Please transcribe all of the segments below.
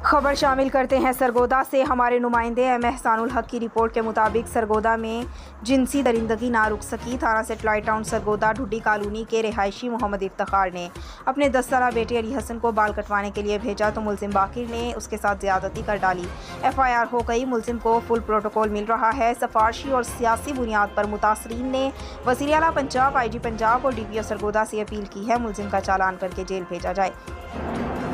खबर शामिल करते हैं सरगोदा से। हमारे नुमाइंदे एम एहसानुल हक की रिपोर्ट के मुताबिक सरगोदा में जिनसी दरिंदगी ना रुक सकी। थाना सेटेलाइट टाउन सरगोदा ढुड्डी कॉलोनी के रिहायशी मोहम्मद इफ्तिखार ने अपने 10 साला बेटे अली हसन को बाल कटवाने के लिए भेजा तो मुलजिम बाकिर ने उसके साथ ज्यादती कर डाली। FIR हो गई। मुलजिम को फुल प्रोटोकॉल मिल रहा है। सफारशी और सियासी बुनियाद पर मुतासरीन ने वज़ीर आला पंजाब, IG पंजाब और DPO सरगोदा से अपील की है मुलजिम का चालान करके जेल भेजा जाए।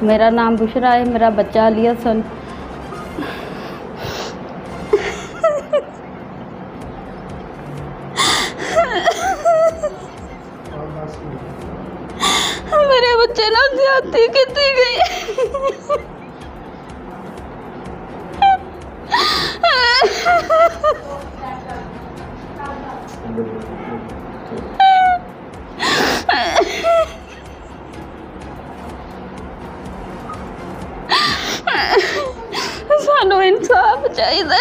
मेरा नाम बुशरा है, मेरा बच्चा अली हसन। मेरे बच्चे ना ज्यादती की गई। सानू इंसाफ चाहिए।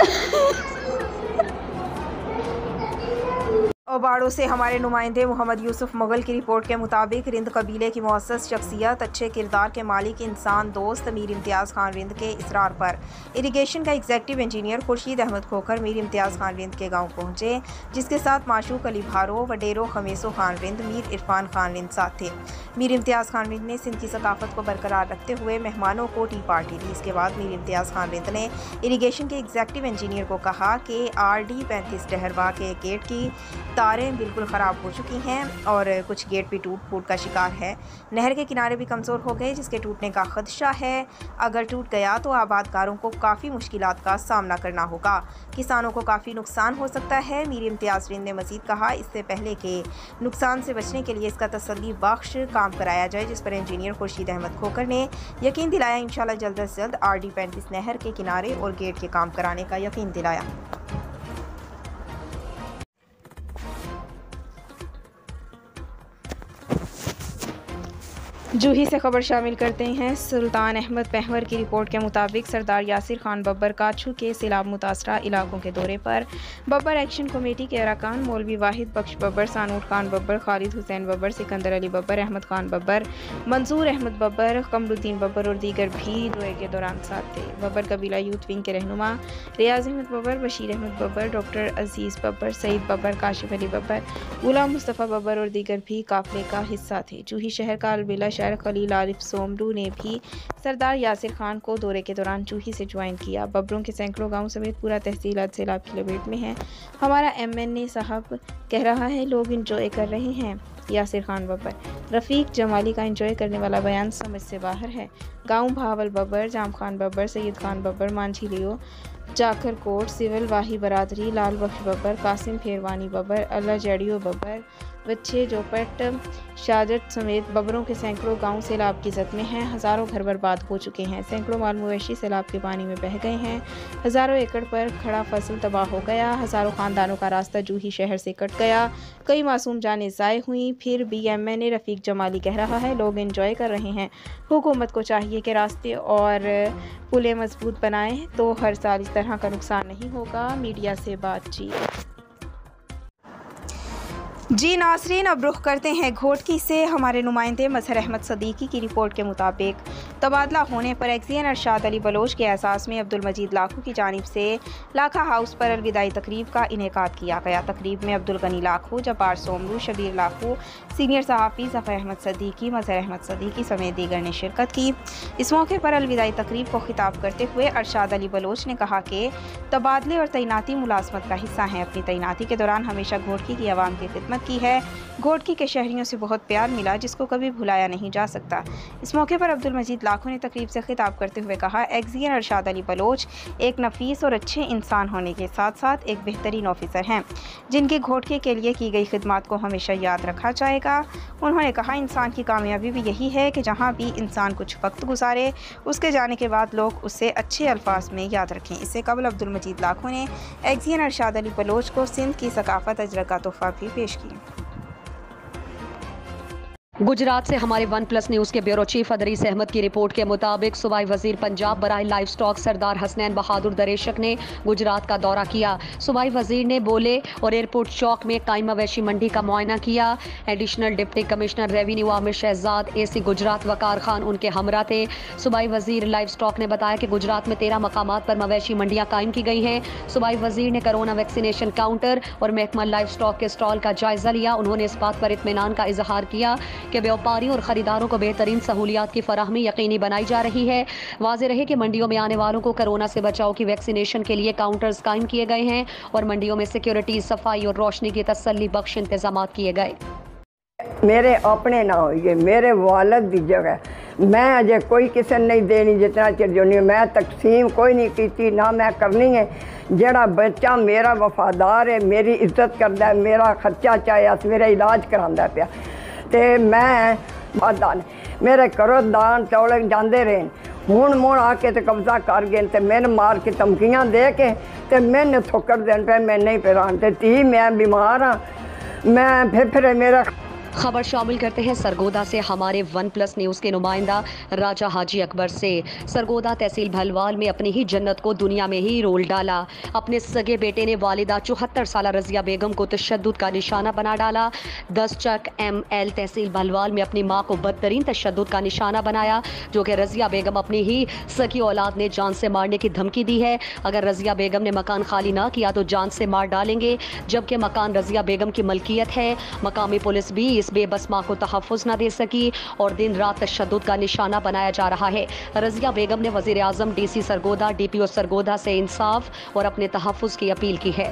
ओबाड़ो से हमारे नुमाइंदे मोहम्मद यूसुफ मुगल की रिपोर्ट के मुताबिक रिंद कबीले की मुअस्सस शख्सियत, अच्छे किरदार के मालिक, इंसान दोस्त मीर इम्तियाज़ खान रिंद के इसरार पर इरिगेशन का एग्जीक्यूटिव इंजीनियर खुर्शीद अहमद खोखर मीर इम्तियाज़ खान रिंद के गांव पहुंचे, जिसके साथ माशूक अली भारो, वडेरो खमेसो खान रिंद, मीर इरफान खान रिंद साथ थे। मीर इम्तियाज़ खान रिंद ने सिंध की सकाफत को बरकरार रखते हुए मेहमानों को टी पार्टी दी। इसके बाद मीर इम्तियाज़ खान रिंद ने इरिगेशन के एग्जीक्यूटिव इंजीनियर को कहा कि RD 35 डहरवा के गेट की तारें बिल्कुल ख़राब हो चुकी हैं और कुछ गेट भी टूट फूट का शिकार है। नहर के किनारे भी कमज़ोर हो गए, जिसके टूटने का खदशा है। अगर टूट गया तो आबादकारों को काफ़ी मुश्किलात का सामना करना होगा, किसानों को काफ़ी नुकसान हो सकता है। मीर इम्तियाज़ रिंद ने मज़ीद कहा, इससे पहले के नुकसान से बचने के लिए इसका तसल्ली बख्श काम कराया जाए, जिस पर इंजीनियर खुर्शीद अहमद खोखर ने यकीन दिलाया इंशाल्लाह जल्द से जल्द RD 35 नहर के किनारे और गेट के काम कराने का यकीन दिलाया। जूही से खबर शामिल करते हैं। सुल्तान अहमद पहवर की रिपोर्ट के मुताबिक सरदार यासिर खान बब्बर काछू के सैलाब मुतासरा इलाकों के दौरे पर बब्बर एक्शन कमेटी के अरकान मौलवी वाहिद बख्श बब्बर, सानूर खान बब्बर, खालिद हुसैन बब्बर, सिकंदर अली बब्बर, अहमद खान बब्बर, मंजूर अहमद बब्बर, कमरुद्दीन बब्बर और दीगर भी दौरे के दौरान साथ थे। बब्बर कबीला यूथ विंग के रहनुमा रियाज अहमद बब्बर, बशीर अहमद बब्बर, डॉक्टर अजीज़ बब्बर, सईद बब्बर, काशिफ अली बब्बर, गुलाम मुस्तफ़ा बब्बर और दीगर भी काफिले का हिस्सा थे। जूही शहर का अलबिला शहर खलील आरिफ सोमरू ने भी सरदार यासिर खान को दौरे के दौरान जूही से ज्वाइन किया। बब्बरों के सैकड़ों गांव समेत पूरा तहसीलात सैलाब की लपेट में है। हमारा MNA साहब कह रहा है लोग इंजॉय कर रहे हैं। यासिर खान बब्बर, रफ़ीक जमाली का इंजॉय करने वाला बयान समझ से बाहर है। गाँव भावल बब्बर, जाम खान बब्बर, सैयद खान बब्बर, मांझी लियो, जाकर कोट, सिविल वाही बरादरी, लाल बख्श बब्बर, कासिम फेरवानी बब्बर, अल्लाह जड़ियो बब्बर, बच्चे जोपट, शाजत समेत बब्बरों के सैकड़ों गांव सैलाब की जद में हैं। हज़ारों घर बर्बाद हो चुके हैं। सैकड़ों माल मवेशी सैलाब के पानी में बह गए हैं। हज़ारों एकड़ पर खड़ा फसल तबाह हो गया। हज़ारों ख़ानदानों का रास्ता जूही शहर से कट गया। कई मासूम जानें ज़ाय हुई। फिर भी MNA रफ़ीक जमाली कह रहा है लोग एंजॉय कर रहे हैं। हुकूमत को चाहिए कि रास्ते और पुलें मजबूत बनाएं तो हर साल इस तरह का नुकसान नहीं होगा। मीडिया से बातचीत। जी नासरीन, अब रुख करते हैं घोटकी से। हमारे नुमाइंदे मजहर अहमद सदीकी की रिपोर्ट के मुताबिक तबादला होने पर एक्जियन अरशाद अली बलोच के एहसास में अब्दुल मजीद लाखू की जानिब से लाखा हाउस पर अलविदाई तकरीब का इनेकाद किया गया। तकरीब में अब्दुल गनी लाखू, जब्बार सोमरू, शबीर लाखू, सीनियर सहाफ़ी ज़फ़र अहमद सदीकी, मजहर अहमद सदीकी समेत दीगर ने शिरकत की। इस मौके पर अलविदाई तकरीब को खिताब करते हुए अरशाद अली बलोच ने कहा कि तबादले और तैनाती मुलाजमत का हिस्सा हैं। अपनी तैनाती के दौरान हमेशा घोटकी की आवाम की खिदमत की है। घोटकी के शहरियों से बहुत प्यार मिला, जिसको कभी भुलाया नहीं जा सकता। इस मौके पर अब्दुल मजीद लाखू ने तकरीब से खिताब करते हुए कहा, एक्जियन अरशाद अली बलोच एक नफीस और अच्छे इंसान होने के साथ साथ एक बेहतरीन ऑफिसर हैं, जिनकी घोटके के लिए की गई खिदमत को हमेशा याद रखा जाएगा। उन्होंने कहा, इंसान की कामयाबी भी यही है कि जहाँ भी इंसान कुछ वक्त गुजारे, उसके जाने के बाद लोग उससे अच्छे अल्फाज में याद रखें। इससे कबल अब्दुल मजीद लाखू ने एक्जियन अरशाद अली बलोच को सिंध की सकाफत अजरक का तोहफा भी पेश किया। गुजरात से हमारे वन प्लस न्यूज़ के ब्यूरो चीफ अदरीस अहमद की रिपोर्ट के मुताबिक सूबाई वजीर पंजाब बराए लाइफ स्टॉक सरदार हसनैन बहादुर दरेशक ने गुजरात का दौरा किया। सूबाई वजीर ने बोले और एयरपोर्ट चौक में कायम मवेशी मंडी का मुआयना किया। Additional deputy commissioner revenue Aamir Shahzad, AC Gujrat Waqar Khan उनके हमरा थे। सूबाई वजीर लाइफ स्टॉक ने बताया कि गुजरात में 13 मकामात पर मवेशी मंडियाँ कायम की गई हैं। सूबाई वजीर ने कोरोना वैक्सीनेशन काउंटर और महकमा लाइफ स्टॉक के स्टॉल का जायजा लिया। उन्होंने इस बात पर इत्मीनान का इजहार किया कि व्यापारियों और खरीदारों को बेहतरीन सहूलियात की फराहमी यकीनी बनाई जा रही है। वाज़ेह रहे कि मंडियों में आने वालों को कोरोना से बचाव की वैक्सीनेशन के लिए काउंटर्स कायम किए गए हैं और मंडियों में सिक्योरिटी, सफाई और रोशनी की तसल्ली बख्श इंतजाम किए गए। मेरे अपने ना होइए, मेरे वालद की जगह मैं अजे कोई किसी नहीं देनी जितना चिर जो नहीं, मैं तकसीम कोई नहीं की ना मैं करनी है। जड़ा बच्चा मेरा वफादार है, मेरी इज्जत करता है, मेरा खर्चा चाहे मेरा इलाज करांदा पिया, तो मैं दान मेरे करो दान चौले जाते रहे। हूँ मुड़ आके तो कब्जा कर गए तो मैंने मार के धमकियाँ दे के तो मैंने ठोकर देन पे मैं नहीं पिरान ते धी मैं बीमार हाँ, मैं फिर मेरा खबर शामिल करते हैं सरगोदा से हमारे वन प्लस न्यूज़ के नुमाइंदा राजा हाजी अकबर से। सरगोदा तहसील भलवाल में अपनी ही जन्नत को दुनिया में ही रोल डाला। अपने सगे बेटे ने वालिदा 74 साल रजिया बेगम को तशद्दुद का निशाना बना डाला। 10 चक ML तहसील भलवाल में अपनी मां को बदतरीन तशद्दुद का निशाना बनाया, जो कि रजिया बेगम अपनी ही सगी औलाद ने जान से मारने की धमकी दी है। अगर रजिया बेगम ने मकान खाली ना किया तो जान से मार डालेंगे, जबकि मकान रजिया बेगम की मलकियत है। मकामी पुलिस भी इस बेबस मां को तहफ़्फ़ुज़ न दे सकी और दिन रात तशद्दुद का निशाना बनाया जा रहा है। रजिया बेगम ने वज़ीर आज़म, DC सरगोदा, DPO सरगोदा से इंसाफ और अपने तहफ़्फ़ुज़ की अपील की है।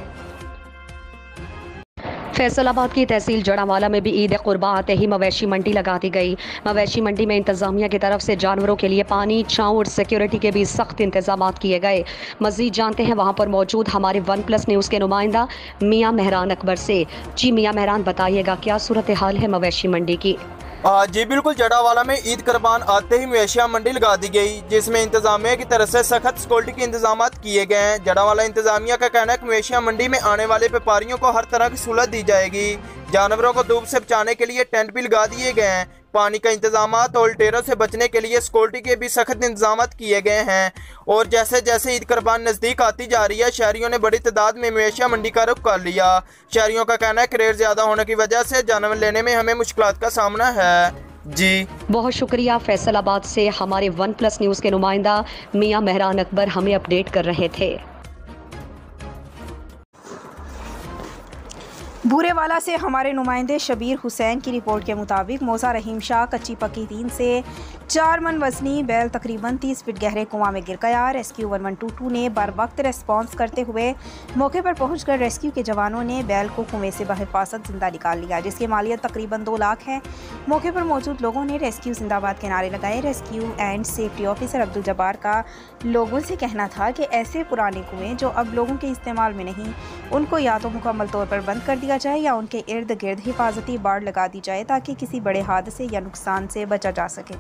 फैसलाबाद की तहसील जड़ावाला में भी ईद कुर्बा आते ही मवेशी मंडी लगा दी गई। मवेशी मंडी में इंतजामिया की तरफ से जानवरों के लिए पानी, छाँव और सिक्योरिटी के भी सख्त इंतजाम किए गए। मजीद जानते हैं वहाँ पर मौजूद हमारे वन प्लस न्यूज़ के नुमाइंदा मियाँ मेहरान अकबर से। जी मियाँ मेहरान, बताइएगा क्या सूरत हाल है मवेशी मंडी की? जी बिल्कुल, जड़ावाला में ईद कुर्बान आते ही मवेशिया मंडी लगा दी गई, जिसमें इंतजामिया की तरफ से सख्त सिक्योरिटी के इंतजाम किए गए हैं। जड़ावाला इंतजामिया का कहना है कि मवेशिया मंडी में आने वाले व्यापारियों को हर तरह की सहूलत दी जाएगी। जानवरों को धूप से बचाने के लिए टेंट भी लगा दिए गए हैं। पानी का इंतजाम और लुटेरों से बचने के लिए सिक्योरिटी के भी सख्त इंतजाम किए गए हैं। और जैसे जैसे ईद कुर्बान नज़दीक आती जा रही है, शहरियों ने बड़ी तादाद में मवेशिया मंडी का रुख कर लिया। शहरियों का कहना है कि रेट ज़्यादा होने की वजह से जानवर लेने में हमें मुश्किलात का सामना है। जी बहुत शुक्रिया। फैसलाबाद से हमारे वन प्लस न्यूज़ के नुमाइंदा मियाँ मेहरान अकबर हमें अपडेट कर रहे थे। बूरेवाला से हमारे नुमाइंदे शबीर हुसैन की रिपोर्ट के मुताबिक मौसा रहीम शाह कच्ची पक्की 3 से 4 मन वजनी बैल तकरीबन 30 फीट गहरे कुआं में गिर गया। रेस्क्यू 1122 ने बर वक्त रेस्पॉन्स करते हुए मौके पर पहुंचकर रेस्क्यू के जवानों ने बैल को कुएं से बहिफाजत जिंदा निकाल लिया, जिसकी मालियत तकरीबन 2 लाख है। मौके पर मौजूद लोगों ने रेस्क्यू जिंदाबाद के नारे लगाए। Rescue and safety officer Abdul Jabbar का लोगों से कहना था कि ऐसे पुराने कुएं जो अब लोगों के इस्तेमाल में नहीं, उनको या तो मुकम्मल तौर पर बंद कर दिया जाए या उनके इर्द गिर्द हिफाजती बाड़ लगा दी जाए ताकि किसी बड़े हादसे या नुकसान से बचा जा सके।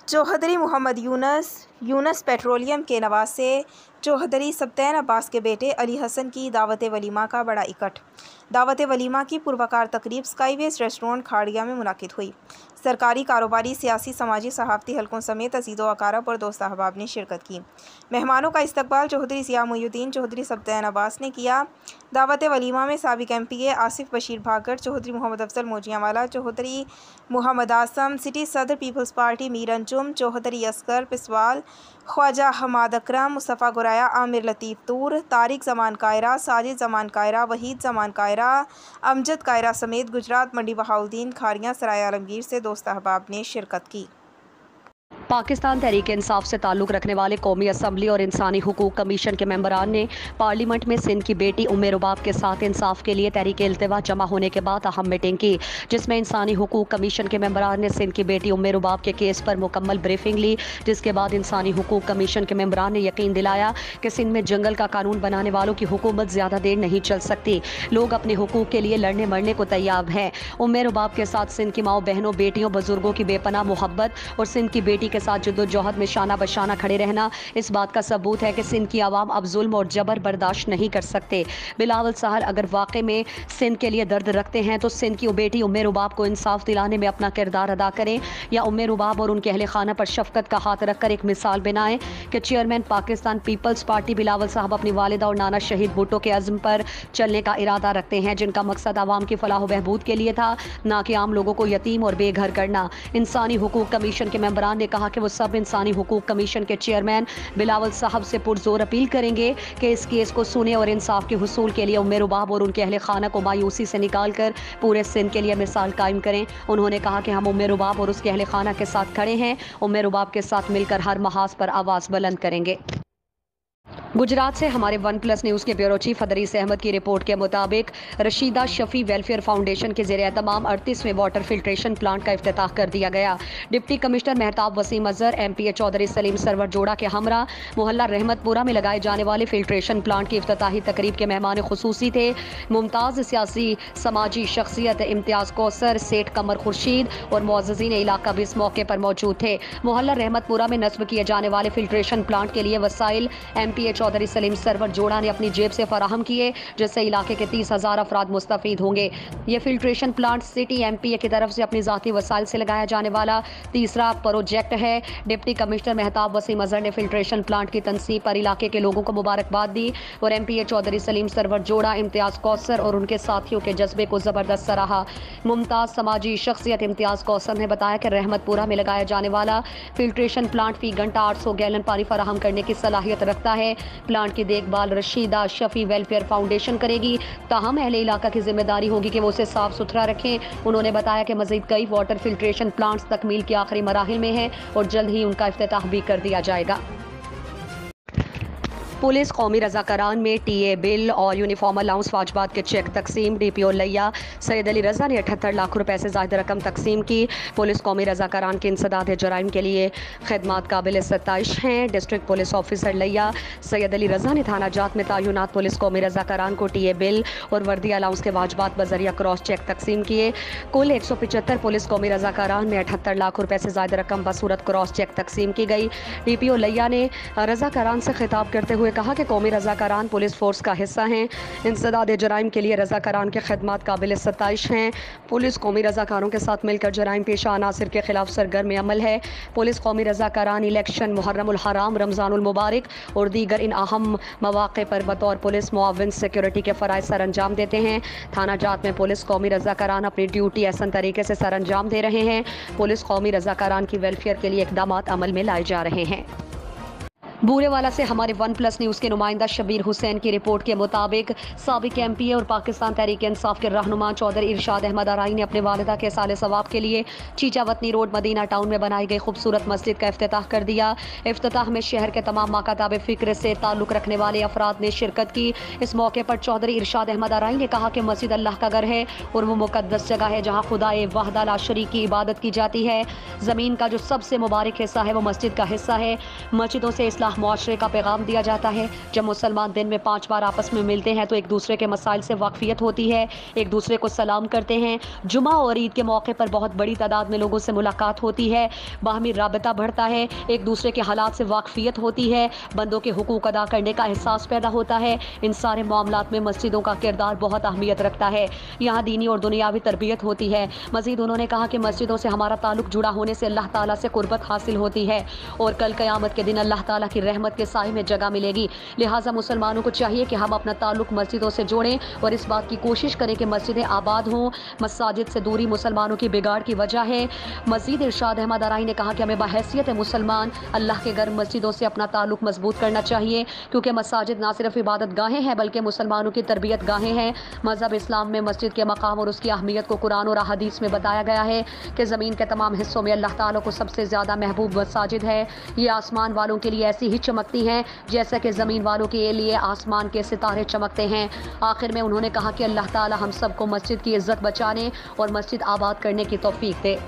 चौधरी मोहम्मद यूनस पेट्रोलियम के नवासे चौधरी सब्तैन अब्बास के बेटे अली हसन की दावत वलीमा का बड़ा इकट्ठ। दावत वलीमा की पुरवकार तकरीब स्काईवेज रेस्टोरेंट खाड़िया में मुनाकिद हुई। सरकारी, कारोबारी, सियासी, समाजी, सहाफ़ती हलकों समेत अज़ीज़ो अकारब और दोस्त अहबाब ने शिरकत की। मेहमानों का इस्तकबाल चौधरी सिया मुहीउद्दीन चौधरी सब्तैन अब्बास ने किया। दावत वलीमा में साबिक MPA आसिफ बशीर भागड़, चौधरी मोहम्मद अफजल मोजियावाला, चौधरी मोहम्मद आसम, सिटी सदर पीपल्स पार्टी मीर अंजुम, चौधरी असगर पिसवाल, ख्वाजा हमाद अकरम, मुस्तफ़ा गुराया, आमिर लतीफ़ तूर, तारिक ज़मान कायरा, साजिद ज़मान कायरा, वहीद ज़मान कायरा, अमजद कायरा समेत गुजरात मंडी बहाउद्दीन खारियाँ सराय आलमगीर से दोस्त अहबाब ने शिरकत की। पाकिस्तान तहरीक इंसाफ से ताल्लुक़ रखने वाले कौमी असम्बली और इंसानी हुकूक कमीशन के मेंबरान ने पार्लियामेंट में सिंध की बेटी उम्मे रुबाब के साथ इंसाफ के लिए तहरीक इल्तिवा जमा होने के बाद अहम मीटिंग की, जिसमें इंसानी हुकूक कमीशन के मेंबरान ने सिंध की बेटी उम्मे रुबाब के केस पर मुकम्मल ब्रीफिंग ली, जिसके बाद इंसानी हुकूक कमीशन के मेंबरान ने यकीन दिलाया कि सिंध में जंगल का कानून बनाने वालों की हुकूमत ज़्यादा देर नहीं चल सकती। लोग अपने हुकूक के लिए लड़ने मरने को तैयार हैं। उम्मे रुबाब के साथ सिंध की माओ बहनों, बेटियों, बुजुर्गों की बेपनाह मोहब्बत और सिंध की बेटी के साथ जद्दोजहद में शाना बशाना खड़े रहना इस बात का सबूत है कि सिंध की आवाम अब जुल्म और जबर बर्दाश्त नहीं कर सकते। बिलावल साहर अगर वाकई में सिंध के लिए दर्द रखते हैं तो सिंध की बेटी उम्मे रुबाब को इंसाफ दिलाने में अपना किरदार अदा करें, या उम्मे रुबाब और उनके अहले खाना पर शफकत का हाथ रखकर एक मिसाल बनाएं कि चेयरमैन पाकिस्तान पीपल्स पार्टी बिलावल साहब अपनी वालिदा और नाना शहीद भुट्टो के अज़्म पर चलने का इरादा रखते हैं, जिनका मकसद आवाम की फलाह बहबूद के लिए था, ना कि आम लोगों को यतीम और बेघर करना। इंसानी हुकूक कमीशन के मेंबरान ने कहा कि वो सब इंसानी हुकूक कमीशन के चेयरमैन बिलावल साहब से पुरजोर अपील करेंगे कि इस केस को सुने और इंसाफ के हुसूल के लिए उम्मे रुबाब और उनके अहले खाना को मायूसी से निकाल कर पूरे सिंध के लिए मिसाल कायम करें। उन्होंने कहा कि हम उम्मे रुबाब और उसके अहले खाना के साथ खड़े हैं, उम्मे रुबाब के साथ मिलकर हर महाज पर आवाज़ बुलंद करेंगे। गुजरात से हमारे वन प्लस न्यूज़ के ब्यूरो चीफ अदरीस अहमद की रिपोर्ट के मुताबिक रशीदा शफी वेलफेयर फाउंडेशन के ज़रिए तमाम 38वें वाटर फिल्ट्रेशन प्लांट का इफ्तिताह कर दिया गया। Deputy commissioner Mehtab Waseem Azhar, MPA Chaudhry Saleem Sarwar जोड़ा के हमरा मोहल्ला रहमतपुरा में लगाए जाने वाले फिल्ट्रेशन प्लांट की इफ्तिताही तकरीब के मेहमान खुसूसी थे। मुमताज़ सियासी समाजी शख्सियत इम्तियाज़ कौसर, सेठ कमर खुर्शीद और मुअज़्ज़िज़ीन इलाका भी इस मौके पर मौजूद थे। मोहल्ला रहमतपुरा में नस्ब किए जाने वाले फिल्ट्रेशन प्लांट के लिए वसाइल MPA चौधरी सलीम सरवर जोड़ा ने अपनी जेब से फराहम किए, जिससे इलाके के 30,000 अफराद मुस्तफीद होंगे। ये फिल्ट्रेशन प्लांट सिटी MPA की तरफ से अपनी ज़ाती वसाइल से लगाया जाने वाला तीसरा प्रोजेक्ट है। डिप्टी कमिश्नर मेहताब वसीम अजहर ने फिल्ट्रेशन प्लांट की तनसीब पर इलाके के लोगों को मुबारकबाद दी और MPA चौधरी सलीम सरवर जोड़ा, इम्तियाज़ कौसर और उनके साथियों के जज्बे को ज़बरदस्त सराहा। मुमताज़ समाजी शख्सियत इम्तियाज़ कौसर ने बताया कि रहमतपुरा में लगाया जाने वाला फिल्ट्रेशन प्लांट फी घंटा 800 गैलन पानी फराहम करने की सलाहियत रखता है। प्लांट की देखभाल रशीदा शफी वेलफेयर फाउंडेशन करेगी, ताहम अहले इलाका की जिम्मेदारी होगी कि वो उसे साफ सुथरा रखें। उन्होंने बताया कि मज़ीद कई वाटर फिल्ट्रेशन प्लांट्स तकमील के आखिरी मराहिल में हैं और जल्द ही उनका इफ्तिताह भी कर दिया जाएगा। पुलिस कौमी रज़ाकारान में TA बिल और यूनिफॉर्म अलाउंस वाजबात के चेक तकसीम। DPO लिया सैयद अली रज़ा ने 78 लाख रुपए से ज़ायद रकम तकसीम की। पुलिस कौमी रज़ाकारान के इंसदाद जराइम के लिए खदमात काबिल सताइश हैं। डिस्ट्रिक्ट पुलिस ऑफिसर लिया सैयद अली रज़ा ने थाना जात में तैनात पुलिस कौमी रज़ाकारान को TA बिल और वर्दी अलाउंस के वाजबात बजरिया क्रॉस चेक तकसीम किए। कुल 175 पुलिस कौमी रज़ाकारान में 78 लाख रुपए से ज़ायद रकम बसूरत क्रॉस चेक तकसीम की गई। DPO लिया ने रज़ाकारान से खिताब करते हुए कहा कि कौमी रज़ाकारान पुलिस फोर्स का हिस्सा हैं। इंसदाद जराइम के लिए रज़ाकारान के खदमात काबिल सताइश हैं। पुलिस कौमी रज़ाकारों के साथ मिलकर जराइम पेशा अनासिर के खिलाफ सरगर्म अमल है। पुलिस कौमी रज़ाकारान इलेक्शन, मुहर्रमुल हराम, रमज़ानुल मुबारक और दीगर इन अहम मौक़े पर बतौर पुलिस मुआविन सिक्योरिटी के फ़राइज़ सर अंजाम देते हैं। थाना जात में पुलिस कौमी रज़ाकारान अपनी ड्यूटी एहसन तरीके से सर अंजाम दे रहे हैं। पुलिस कौमी रज़ाकारान की वेलफेयर के लिए इक़दामात अमल में लाए जा रहे हैं। बूरेवाला से हमारे वन प्लस न्यूज़ के नुमाइंदा शबीर हुसैन की रिपोर्ट के मुताबिक साबिक MPA और पाकिस्तान तहरीक इंसाफ के रहनुमा चौधरी इरशाद अहमद आराई ने अपने वालिदा के साले सवाब के लिए चीचावतनी रोड मदीना टाउन में बनाई गई खूबसूरत मस्जिद का इफ्तिताह कर दिया। इफ्तिताह में शहर के तमाम माकाताब फ़िक्र से ताल्लुक़ रखने वाले अफराद ने शिरकत की। इस मौके पर चौधरी इरशाद अहमद आराई ने कहा कि मस्जिद अल्लाह का घर है और वो मुक़द्दस जगह है जहाँ खुदाए वहदा ला शरीक की इबादत की जाती है। ज़मीन का जो सबसे मुबारक हिस्सा है वो मस्जिद का हिस्सा है। मस्जिदों से इस्लाह मुआशरे का पैगाम दिया जाता है। जब मुसलमान दिन में 5 बार आपस में मिलते हैं तो एक दूसरे के मसाइल से वाकफियत होती है, एक दूसरे को सलाम करते हैं। जुमा और ईद के मौके पर बहुत बड़ी तादाद में लोगों से मुलाकात होती है, बाहमी राबता बढ़ता है, एक दूसरे के हालात से वाकफियत होती है, बंदों के हुकूक अदा करने का एहसास पैदा होता है। इन सारे मामलात में मस्जिदों का किरदार बहुत अहमियत रखता है। यहाँ दीनी और दुनियावी तरबियत होती है। मज़ीद उन्होंने कहा कि मस्जिदों से हमारा ताल्लुक जुड़ा होने से अल्लाह ताला से कुर्बत हासिल होती है और कल क़यामत के दिन अल्लाह ताला की रहमत के साए में जगह मिलेगी। लिहाजा मुसलमानों को चाहिए कि हम अपना ताल्लुक मस्जिदों से जोड़ें और इस बात की कोशिश करें कि मस्जिदें आबाद हों। मसाजिद से दूरी मुसलमानों की बिगाड़ की वजह है। मज़ीद इरशाद अहमद आराई ने कहा कि हमें बहैसियत मुसलमान अल्लाह के घर मस्जिदों से अपना ताल्लुक मजबूत करना चाहिए, क्योंकि मसाजिद ना सिर्फ इबादत गाहें हैं बल्कि मुसलमानों की तरबियत गाहें हैं। मज़हब इस्लाम में मस्जिद के मकाम और उसकी अहमियत को कुरान और अहादीस में बताया गया है कि ज़मीन के तमाम हिस्सों में अल्लाह ताला को सबसे ज़्यादा महबूब मसाजिद है। ये आसमान वालों के लिए ऐसी ही चमकती हैं जैसा कि ज़मीन वालों के लिए आसमान के सितारे चमकते हैं। आखिर में उन्होंने कहा कि अल्लाह ताला हम सबको मस्जिद की इज़्ज़त बचाने और मस्जिद आबाद करने की तौफीक दे।